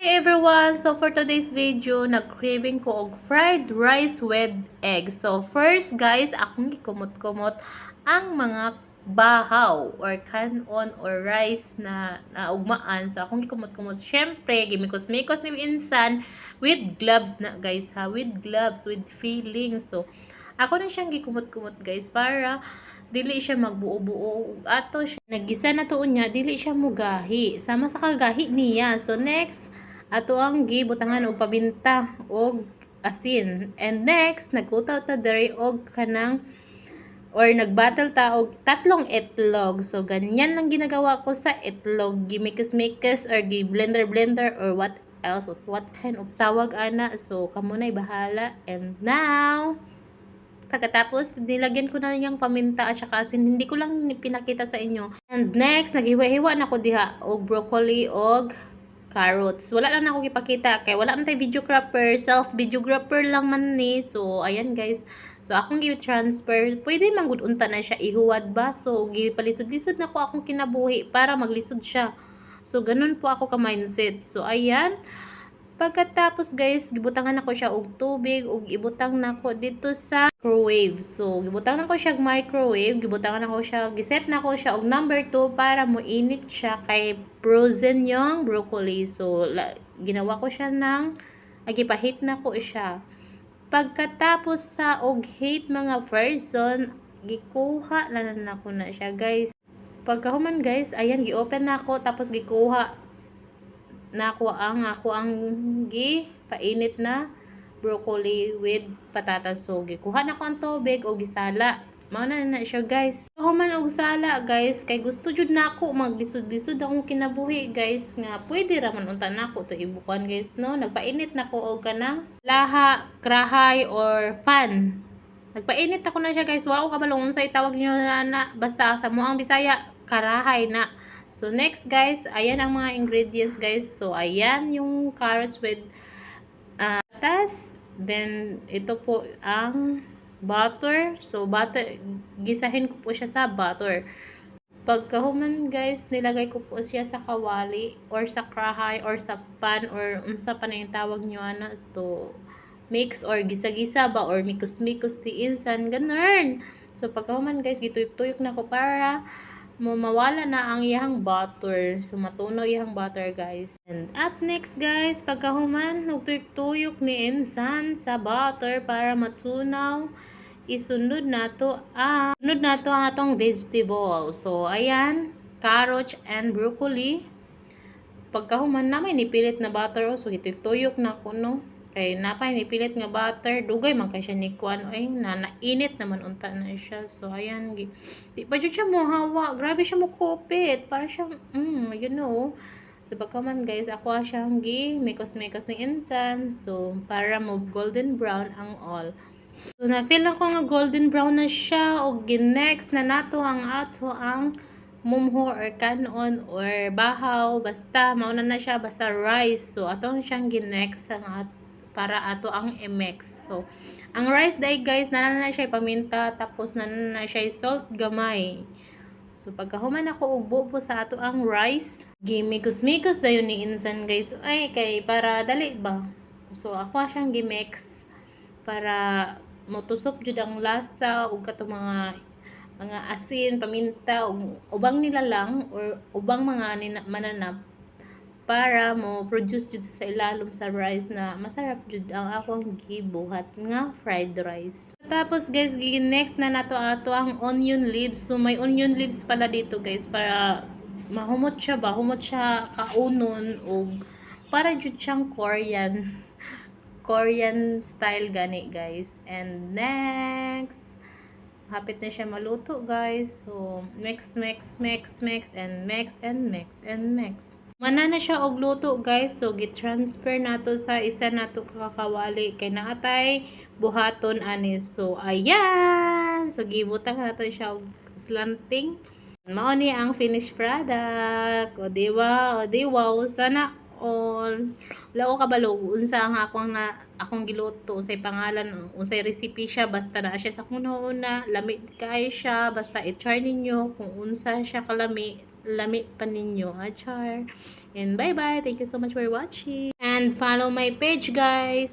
Hey everyone! So for today's video, nag-craving ko og fried rice with eggs. So first guys, akong gikumot-kumot ang mga bahaw or kanon or rice na naugmaan. So akong gikumot-kumot. Syempre, gimikos-mikos ni insan with gloves na guys ha. With gloves, with feeling. So ako na siyang gikumot-kumot guys para dili siya magbuo-buo ato siya naggisa na tuon niya dili siya mugahi sama sa kagahi niya. So next ato ang gibutangan og pabinta og asin. And next, nagkutaw ta diri og kanang or nagbattle ta og tatlong itlog. So ganyan lang ginagawa ko sa itlog. Gimikis-mikis or gi-blender-blender or what else, what kind of tawag ana. So kamo na'y bahala. And now, pagkatapos, nilagyan ko na yung paminta at saka asin. Hindi ko lang pinakita sa inyo. And next, naghiwa-hiwa na ko diha og broccoli og carrots. Wala lang ako ipakita kay wala man tay videographer, self videographer lang man ni. So ayan guys. So akong gi-transfer, pwede man gud unta na siya ihuwad ba. So gipalisod-lisod na ko akong kinabuhi para maglisod siya. So ganun po ako ka mindset. So ayan. Pagkatapos guys, gibutangan ako siya og tubig ug ibutang nako dito sa microwave. So gibutang nako siya og microwave, gibutangan nako siya, giset nako siya og number 2 para moinit siya kay frozen yung broccoli. So ginawa ko siya ng agipahit nako siya. Pagkatapos sa og hate mga person, gikuha na nako na siya guys. Pagkahuman guys, ayan gi-open nako tapos gikuha ako ang painit na broccoli with patatas. So gikuha na ko ang tubig o gisala. Mao na siya guys. Human og sala guys kay gusto jud nako maglisod-lisod akong kinabuhi guys nga pwede ra man unta nako to ibukan guys no. Nagpainit nako og kanang laha, krahay or pan. Nagpainit ako na siya guys. Wala ko kabalong unsay tawag niyo na basta sa moang Bisaya karahay na. So next guys, ayan ang mga ingredients guys. So ayan yung carrots with patas. Then ito po ang butter. So butter, gisahin ko po siya sa butter. Pagkahuman guys, nilagay ko po siya sa kawali or sa krahay or sa pan or unsa pa na yung tawag nyo na to mix or gisa-gisa ba or mikos-mikos ti insan ganun. So pagkahuman guys, gituyok-tuyok na ko para mawala na ang iyang butter. So matunaw iyang butter guys. And up next guys, pagkahuman nagtuyok-tuyok ni insan sa butter para matunaw, isunod nato ang atong vegetable. So ayan, carrots and broccoli. Pagkahuman na may nipilit na butter, so gituyok na ko no. Kay napay nipilit nga butter, dugay man kay siya ni kuan ay nainit naman unta na siya. So ayan, di pa jud siya mo hawa. Grabe siya mo kupit. Para siyang you know. So pagkaman guys, ako siyang mikos-mikos ni insan. So para mo golden brown ang all. So na-feel ako nga golden brown na siya og next na nato ang mumho or kanon or bahaw, basta mauna na siya, basta rice. So atong siyang ginext para ato ang i-mix. So ang rice day guys, na siya paminta tapos na siya salt gamay. So pagkahuman ako og bubo sa ato ang rice, gimikos-mikos dayon ni insan guys. Ay kay para dali ba. So ako siyang gimix para motusok jud ang lasa ug kato mga asin, paminta ug ubang nila lang or ubang mga mananap para mo produce jud sa ilalom sa rice na masarap jud ang akong gibuhat nga fried rice. Tapos guys, next na nato ang onion leaves. So may onion leaves pala dito guys para mahumot siya kaunon og para jud siyang Korean style gani guys. And next, hapit na siya maluto guys. So mix and mix. Mana na siya og luto guys. So gi-transfer nato sa isa nato kakawali kay naatay buhaton anis. So ayan. So gibutang nato siya og slanting. Mao ni ang finished product. O di wow, sana all. Wala ko kabalog unsa ang akong giluto, unsay pangalan, unsay recipe siya, basta na siya sa kununa, lami kay siya, basta i-try ninyo kung unsa siya kalami. lami pa ninyo. Char. And bye-bye. Thank you so much for watching. And follow my page, guys.